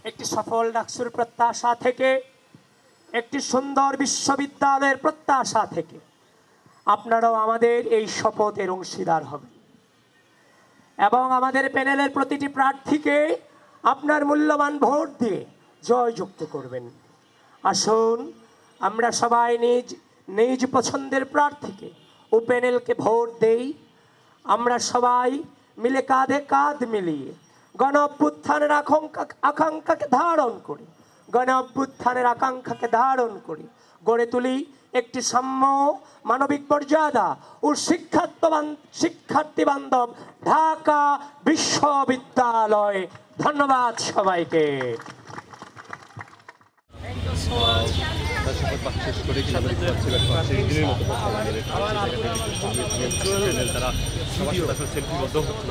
একটি সফল ডাকসুর প্রত্যাশা থেকে, একটি সুন্দর বিশ্ববিদ্যালয়ের প্রত্যাশা থেকে আপনারাও আমাদের এই শপথের অংশীদার হবেন এবং আমাদের প্যানেলের প্রতিটি প্রার্থীকে আপনার মূল্যবান ভোট দিয়ে জয়যুক্ত করবেন। আসুন আমরা সবাই নিজ নিজ পছন্দের প্রার্থীকে ও প্যানেলকে ভোট দেই। আমরা সবাই মিলে কাঁধে কাঁধ মিলিয়ে গণ অভ্যুত্থানের আকাঙ্ক্ষাকে ধারণ করি, গণ অভ্যুত্থানের আকাঙ্ক্ষাকে ধারণ করি গড়ে তুলি একটি সাম্য, মানবিক মর্যাদা ও শিক্ষার্থী বান্ধব ঢাকা বিশ্ববিদ্যালয়। ধন্যবাদ সবাইকে। শেষ করে তারা সবার সাথে সেলফি বদ্ধ হচ্ছিল।